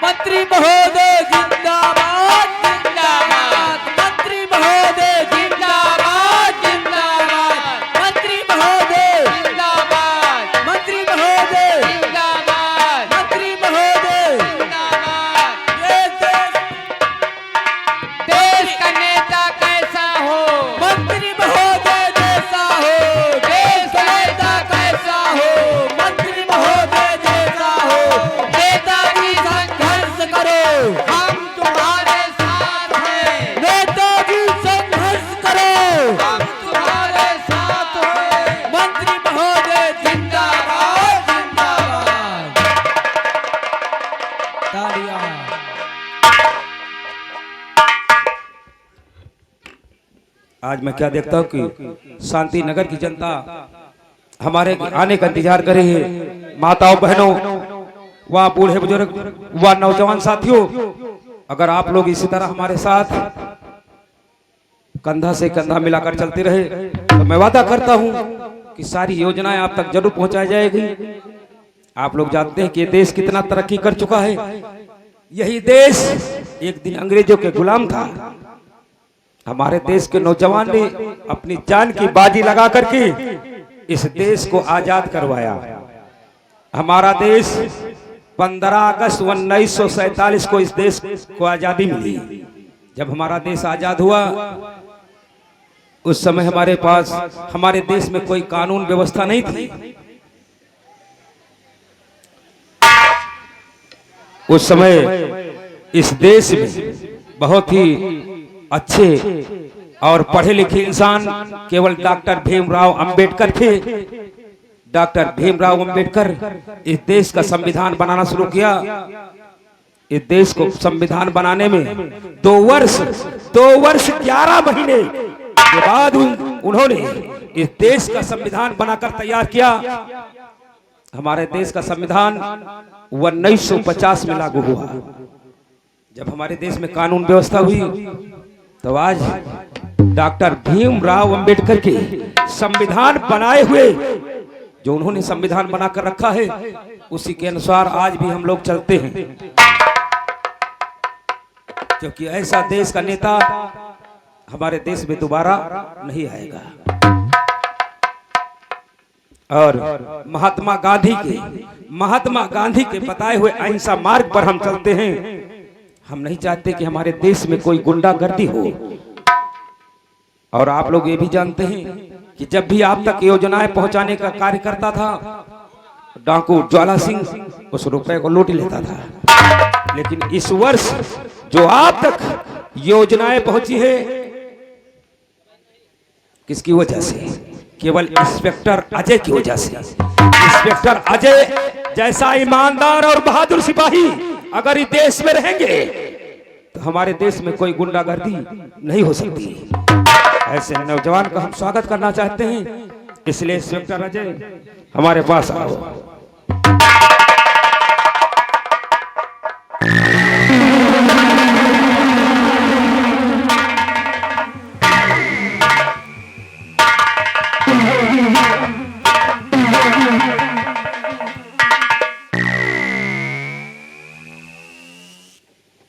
मंत्री महोदय जिंदाबाद जिंदाबाद, मंत्री महोदय जिंदाबाद जिंदाबाद, मंत्री महोदय जिंदाबाद, मंत्री महोदय जिंदाबाद, मंत्री महोदय जिंदाबाद। देश का नेता कैसा हो, मंत्री महोदय जैसा हो, देश का नेता कैसा हो, मंत्री महोदय जैसा हो। नेताजी संघर्ष करो, हम तुम्हारे साथ हैं। नेताजी संघर्ष करो, हम तुम्हारे साथ हैं। मंत्री महोदय जिंदाबाद जिंदाबाद। तालियां। आज मैं क्या देखता हूँ कि शांति नगर की जनता हमारे आने का इंतजार कर रही है। माताओं बहनों व बूढ़े बुजुर्ग व नौजवान साथियों, अगर आप लोग इसी तरह हमारे साथ कंधा से कंधा मिलाकर चलते रहे तो मैं वादा करता हूँ कि सारी योजनाएं आप तक जरूर पहुंचाई जाएगी। आप लोग जानते हैं कि ये देश कितना तरक्की कर चुका है। यही देश एक दिन अंग्रेजों के गुलाम था। हमारे देश के नौजवान ने अपनी जान की बाजी लगा करके इस देश को आजाद करवाया। हमारा देश 15 अगस्त 1947 को इस देश को आजादी मिली। जब हमारा देश आजाद हुआ उस समय हमारे पास हमारे देश में कोई कानून व्यवस्था नहीं थी। उस समय इस देश में बहुत ही अच्छे और पढ़े लिखे इंसान केवल डॉक्टर भीमराव अंबेडकर थे। डॉक्टर भीमराव अंबेडकर इस देश का संविधान बनाना शुरू किया। इस देश को संविधान बनाने में 2 वर्ष 11 महीने के बाद उन्होंने इस देश का संविधान बनाकर तैयार किया। हमारे देश का संविधान 1950 में लागू हुआ। जब हमारे देश में कानून व्यवस्था हुई तो आज डॉक्टर भीमराव अंबेडकर के संविधान बनाए हुए जो उन्होंने संविधान बनाकर रखा है उसी के अनुसार आज भी हम लोग चलते हैं, क्योंकि ऐसा देश का नेता हमारे देश में दोबारा नहीं आएगा। और महात्मा गांधी के बताए हुए अहिंसा मार्ग पर हम चलते हैं। हम नहीं चाहते कि हमारे देश में कोई गुंडागर्दी हो। और आप लोग ये भी जानते हैं कि जब भी आप तक योजनाएं पहुंचाने का कार्य करता था, डाकू ज्वाला सिंह उस रुपए को लूट लेता था। लेकिन इस वर्ष जो आप तक योजनाएं पहुंची है किसकी वजह से? केवल इंस्पेक्टर अजय की वजह से। इंस्पेक्टर अजय जैसा ईमानदार और बहादुर सिपाही अगर इस देश में रहेंगे तो हमारे देश में कोई गुंडागर्दी नहीं हो सकती। ऐसे नौजवान का हम स्वागत करना चाहते हैं, इसलिए इंस्पेक्टर अजय हमारे पास आओ।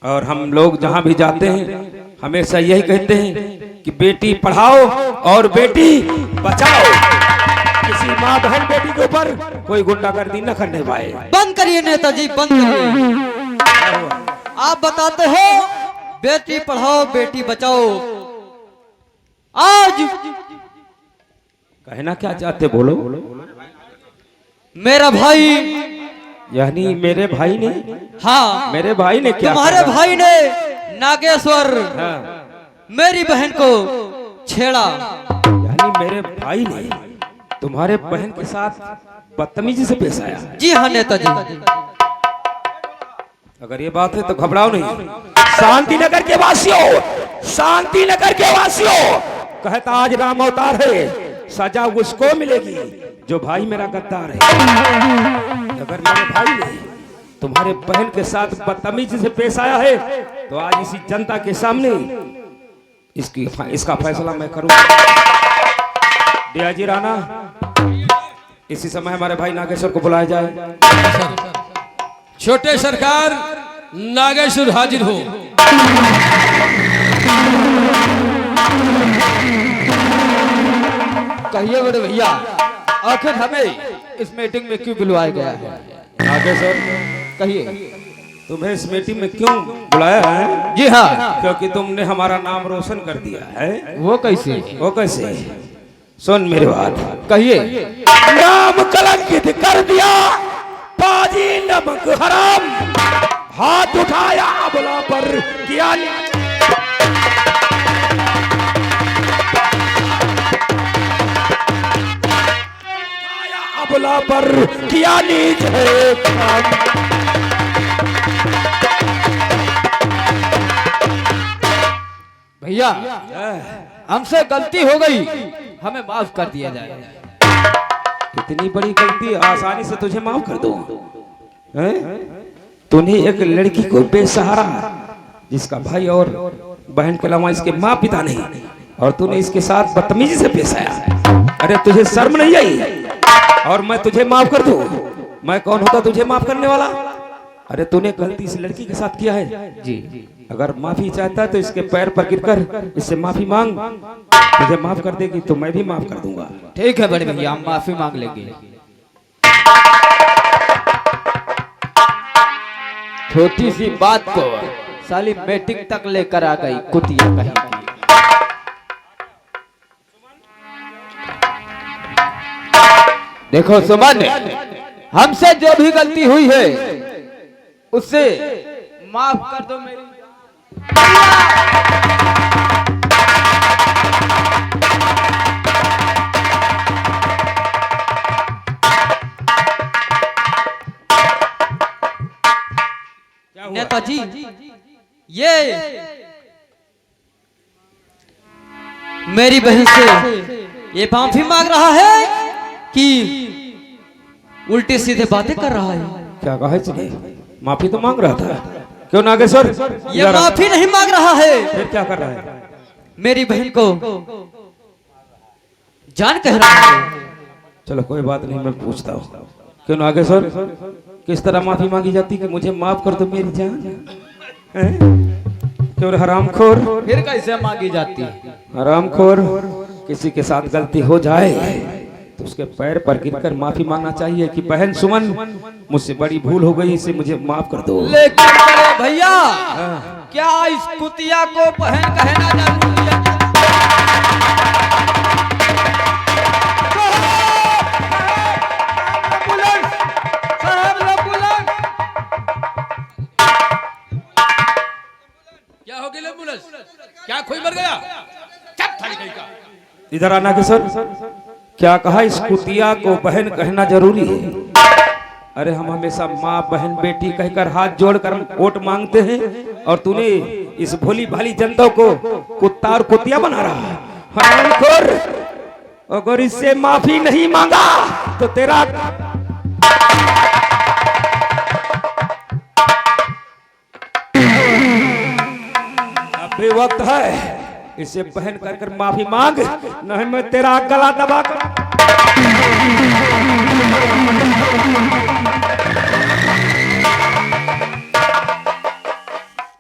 और हम लोग जहां भी जाते हैं हमेशा यही कहते हैं कि बेटी पढ़ाओ और बेटी बचाओ। किसी माँ बहन बेटी के ऊपर कोई गुंडागर्दी न करने पाए। बंद करिए नेताजी, बंद करिए। आप बताते हो बेटी पढ़ाओ बेटी बचाओ। आज कहना क्या चाहते बोलो। मेरा भाई यानी मेरे भाई ने? हाँ, मेरे भाई ने क्या? तुम्हारे भाई ने नागेश्वर मेरी बहन को छेड़ा। यानी मेरे भाई ने तुम्हारे बहन के साथ बदतमीजी से पेश आया? जी हाँ नेताजी। अगर ये बात है तो घबराओ नहीं। शांति नगर के वासियों, शांति नगर के वासियों, कहता आज राम अवतार है, सजा उसको मिलेगी जो भाई मेरा गद्दार है। अगर मेरे भाई ने तुम्हारे बहन के साथ बदतमीजी से पेश आया है तो आज इसी जनता के सामने इसका फैसला मैं करूंगा। दियाजी राणा, इसी समय हमारे भाई नागेश्वर को बुलाया जाए। छोटे सरकार नागेश्वर हाजिर हो। कहिए बड़े भैया, आखिर हमें इस मीटिंग में क्यों बुलवाया गया है? नागेश्वर, कहिए। तुम्हें इस मीटिंग में क्यों बुलाया है? जी हाँ। क्योंकि तुमने हमारा नाम रोशन कर दिया है। वो कैसे? वो कैसे? सुन मेरी बात। कहिए। नाम कलंकित कर दिया, पाजी नमक हराम, हाथ उठाया अबला पर किया अबला पर किया नीच है काम। भैया, हमसे गलती हो गई, हमें माफ कर दिया जाए। इतनी बड़ी गलती आसानी से तुझे माफ कर दूं? तूने एक लड़की को बेसहारा, जिसका भाई और बहन के अलावा इसके माँ पिता नहीं, और तूने इसके साथ बदतमीजी से पेश आया। अरे तुझे शर्म नहीं आई? और मैं तुझे माफ कर दूं? मैं कौन होता तुझे माफ करने वाला? अरे तूने गलती इस लड़की के साथ किया है जी। अगर माफी चाहता है तो इसके पैर पर गिरकर इससे माफी मांग, तुझे माफ कर देगी तो मैं भी माफ कर दूंगा। ठीक है बड़े भैया, हम माफी मांग लेंगे। छोटी सी बात को साली मीटिंग तक लेकर आ गई, कुतिया कहीं की। देखो सुमन, हमसे जो भी गलती हुई है उससे माफ कर दो मेरी। नेताजी, ये मेरी बहन से ये माफी मांग रहा है कि उल्टे सीधे बातें कर रहा है? क्या कहा इसने? माफी तो मांग रहा था। क्यों नागेश्वर? ये माफी नहीं मांग रहा है, फिर क्या कर रहा है? मेरी बहन को जान कह रहा है। चलो कोई बात नहीं, मैं पूछता हूँ। क्यों नागेश्वर, किस तरह माफी मांगी जाती कि मुझे माफ कर दो मेरी जान? क्यों हरामखोर? फिर कैसे मांगी जाती? हरामखोर, किसी के साथ गलती हो जाए तो उसके पैर पर गिरकर माफी मांगना चाहिए कि बहन सुमन, मुझसे बड़ी भूल हो गई, इसे मुझे माफ कर दो। लेकिन बड़े भैया, क्या इस कुतिया को बहन कहना जरूरी है? क्या हो गया एम्बुलेंस? क्या कोई मर गया? चुप थाली कहीं का। इधर आना के सर, क्या कहा इस कुतिया को बहन कहना जरूरी है? अरे हम हमेशा माँ बहन बेटी कहकर हाथ जोड़कर वोट मांगते हैं, और तूने इस भोली भाली जनता को कुत्ता और कुतिया बना रहा है। हरामखोर, अगर इससे माफी नहीं मांगा तो तेरा अभी वक्त है, इसे बहन कर माफी मांग, नहीं मैं तेरा गला दबा कर।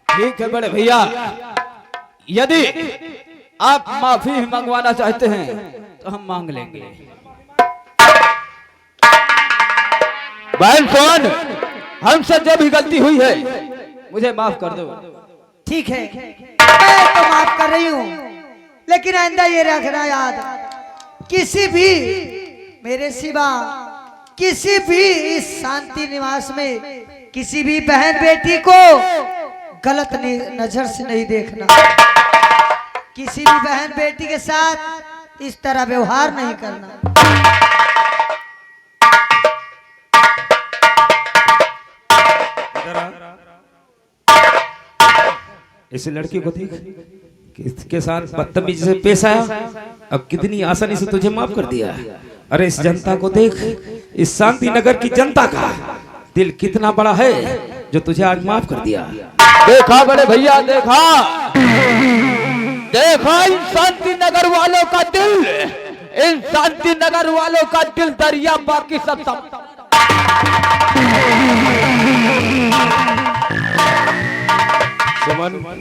ठीक है बड़े भैया, यदि आप माफी मंगवाना चाहते हैं तो हम मांग लेंगे। बहन सोन, हमसे जो भी गलती हुई है मुझे माफ कर दो। ठीक है, मैं तो माफ कर रही हूँ, लेकिन आइंदा ये रखना याद, किसी भी मेरे सिवा किसी भी इस शांति निवास में किसी भी बहन बेटी को गलत नजर से नहीं देखना। किसी भी बहन बेटी के साथ इस तरह व्यवहार नहीं करना। इस लड़की को देख, किसके साथ बदतमीजी से पेश आया, अब कितनी आसानी से तुझे माफ कर दिया। अरे इस जनता को देख, इस शांति नगर की जनता का दिल कितना बड़ा है जो तुझे आज माफ कर दिया। देखा बड़े भैया, देखा देखा इन शांति नगर वालों का दिल, इन शांति नगर वालों का दिल दरिया, बाकी सब सुमन,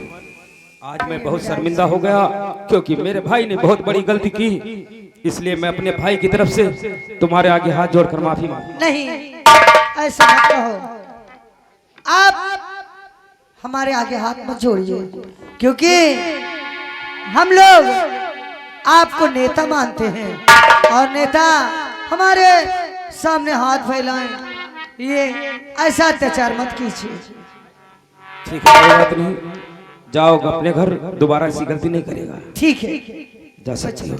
आज मैं बहुत शर्मिंदा हो गया क्योंकि मेरे भाई ने बहुत बड़ी गलती की, इसलिए मैं अपने भाई की तरफ से तुम्हारे आगे हाथ जोड़कर माफी मांगता हूं। नहीं, ऐसा मत कहो। आप हमारे आगे हाथ मत जोड़िए, क्योंकि हम लोग आपको नेता मानते हैं और नेता हमारे सामने हाथ फैलाएं, ये ऐसा अत्याचार मत कीजिए। ठीक है, कोई बात नहीं, जाओ अपने घर, दोबारा ऐसी गलती नहीं करेगा। ठीक है, जा सकती हो।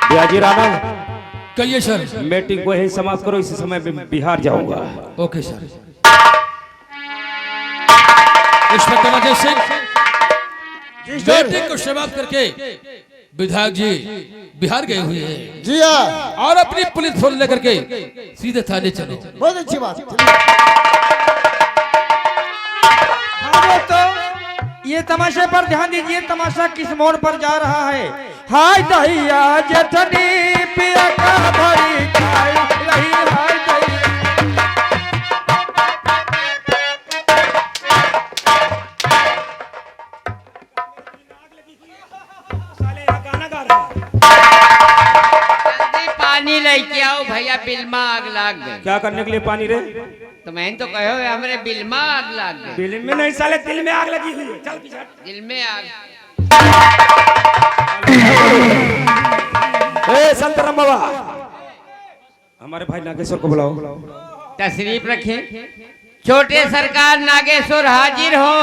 बिहाजी राणा, कहिए सर। मीटिंग को यही समाप्त करो, इसी समय में बिहार जाऊंगा। Okay sir. Inspector Ajay Singh, meeting को समाप्त करके विधायक जी बिहार गए हुए हैं जी हाँ, और अपनी पुलिस फोर्स लेकर के सीधे थाने चलो। बहुत अच्छी बात। तो ये तमाशे पर ध्यान दीजिए, तमाशा किस मोड़ पर जा रहा है। हाय दहिया जेठनी पिया का भरी खाई रही, हाय दहिया। जल्दी पानी लेके आओ भैया, बिल में आग लाग गई। क्या करने के लिए पानी रे? तो मैंने तो कहो हमारे बिल में आग लाग गई। बिल में नहीं साले, दिल में आग लगी हुई है। चल पीछे। दिल में आग। ए संतराम बाबा, हमारे भाई नागेश्वर को बुलाओ। तशरीफ रखें। छोटे सरकार नागेश्वर हाजिर हो।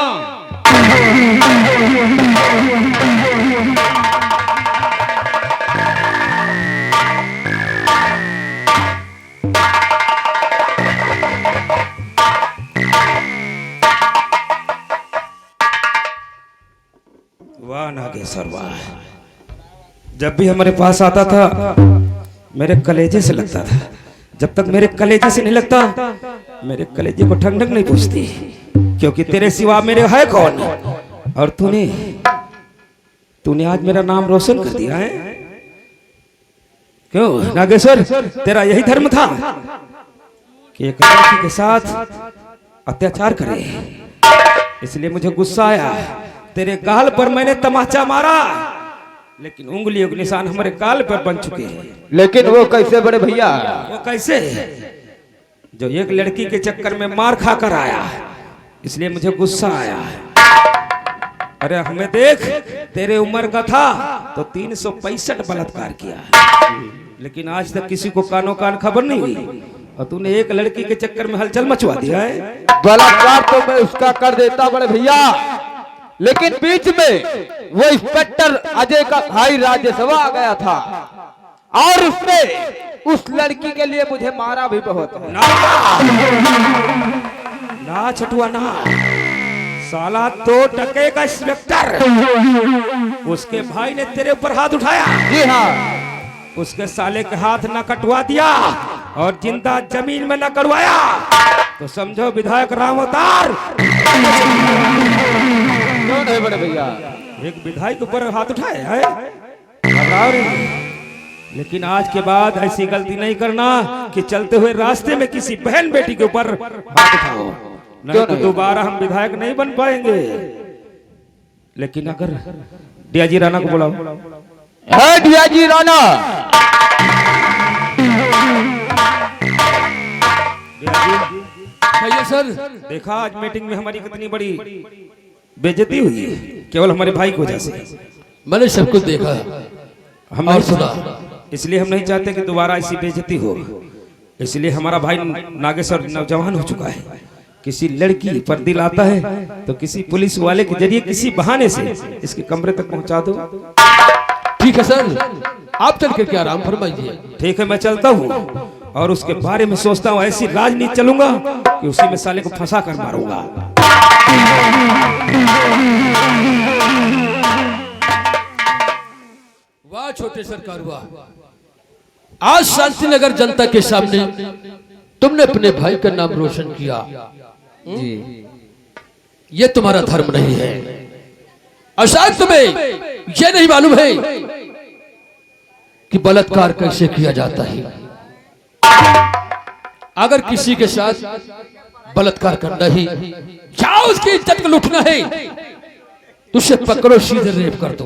वाह नागेश्वर वाह, जब भी हमारे पास आता था मेरे कलेजे से लगता था, जब तक मेरे कलेजे से नहीं लगता मेरे कलेजे को ठंड नहीं पूछती, क्योंकि तेरे सिवा मेरे है कौन। और तूने आज मेरा नाम रोशन कर दिया है। क्यों नागेश्वर, तेरा यही धर्म था कि एक लड़की के साथ अत्याचार करे, इसलिए मुझे गुस्सा आया। तेरे गाल पर मैंने तमाचा मारा, लेकिन उंगलियों के निशान हमारे गाल पर बन चुके हैं। लेकिन वो कैसे बड़े भैया? वो कैसे? जो एक लड़की के चक्कर में मार खा कर आया, इसलिए मुझे गुस्सा आया। अरे हमें देख, तेरे उम्र का था तो 365 बलात्कार किया, लेकिन आज तक किसी को कानो कान खबर नहीं हुई, और तूने एक लड़की के चक्कर में हलचल मचवा दिया है। बलात्कार तो मैं उसका कर देता बड़े भैया, लेकिन बीच में वो इंस्पेक्टर अजय का भाई राज्यसभा आ गया था और उसने उस लड़की के लिए मुझे मारा भी बहुत है। ना छटुआ ना, साला 2 टके का इंस्पेक्टर, उसके भाई ने तेरे ऊपर हाथ उठाया। जी हाँ, उसके साले के हाथ न कटवा दिया और जिंदा जमीन में न करवाया तो समझो विधायक राम अवतार। क्यों नहीं बड़े भैया? एक विधायक ऊपर हाथ उठाए है, घबराओ नहीं। लेकिन आज के बाद ऐसी गलती नहीं करना कि चलते हुए रास्ते में किसी बहन बेटी के ऊपर हाथ उठाओ, नहीं तो दोबारा हम विधायक नहीं बन पाएंगे। लेकिन अगर डियाजी राणा को बुलाओ। है डियाजी राणा। कहिए सर। देखा आज मीटिंग में हमारी कितनी बड़ी बेइज्जती हुई है, केवल हमारे भाई की वजह से। मैंने सब कुछ देखा हम और नहीं सुना, इसलिए हम नहीं चाहते कि दोबारा ऐसी बेइज्जती हो। इसलिए हमारा भाई नागेश्वर नौजवान हो चुका है, किसी लड़की पर दिल आता है तो किसी पुलिस वाले के जरिए किसी बहाने से इसके कमरे तक पहुंचा दो। ठीक है सर, आप चल करके आराम फरमाइए। ठीक है, मैं चलता हूँ और उसके बारे में सोचता हूँ, ऐसी राजनीति चलूंगा कि उसी में साले को फंसा कर मारूंगा। वाह छोटे सरकार वाह, आज शांतिनगर जनता के सामने तुमने अपने भाई का नाम रोशन किया। जी, ये तुम्हारा धर्म नहीं है। और शायद तुम्हें यह नहीं मालूम है कि बलात्कार कैसे किया जाता है। अगर किसी के साथ बलात्कार करना ही या उसकी इज्जत को लूटना है तो उसे पकड़ो, सीधे रेप कर दो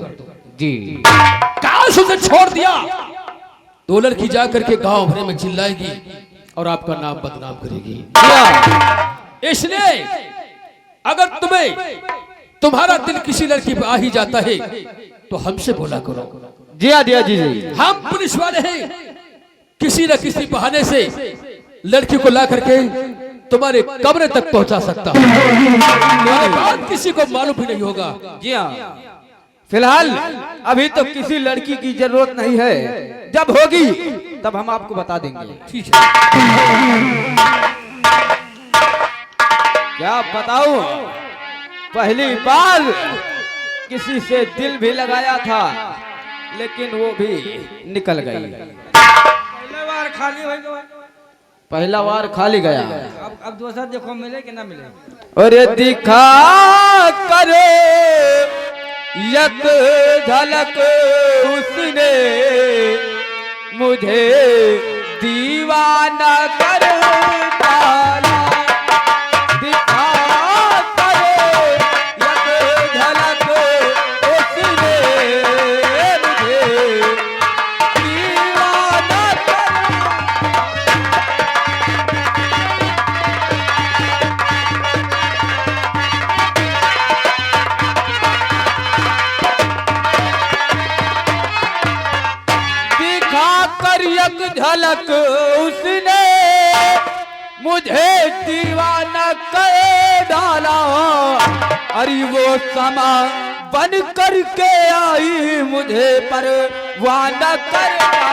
जी। काश उसे छोड़ दिया तो लड़की जाकर के गांव भरे में चिल्लाएगी और आपका नाम बदनाम करेगी। इसलिए अगर तुम्हारा दिल किसी लड़की पे आ ही जाता है तो हमसे बोला करो। जी हाँ जी जी। हम पुलिस वाले हैं, किसी न किसी बहाने से लड़की को ला करके तुम्हारे कमरे तक पहुंचा सकता हूं। तुम्हारी बात किसी को मालूम भी नहीं होगा। जी हाँ, फिलहाल अभी तो किसी लड़की की जरूरत नहीं है, जब होगी तब हम आपको बता देंगे। ठीक है। क्या बताऊं, पहली बार किसी से दिल भी लगाया था लेकिन वो भी निकल गई। पहला बार खाली गया। अब दूसरा देखो मिले कि ना मिले। अरे दिखा करो एक झलक उसने मुझे दीवाना कर डाला। दिखा करो एक झलक उसने मुझे दीवाना कर। एक झलक उसने मुझे दीवाना कर डाला। अरे वो समा बन कर के आई मुझे परवाना कर डाला।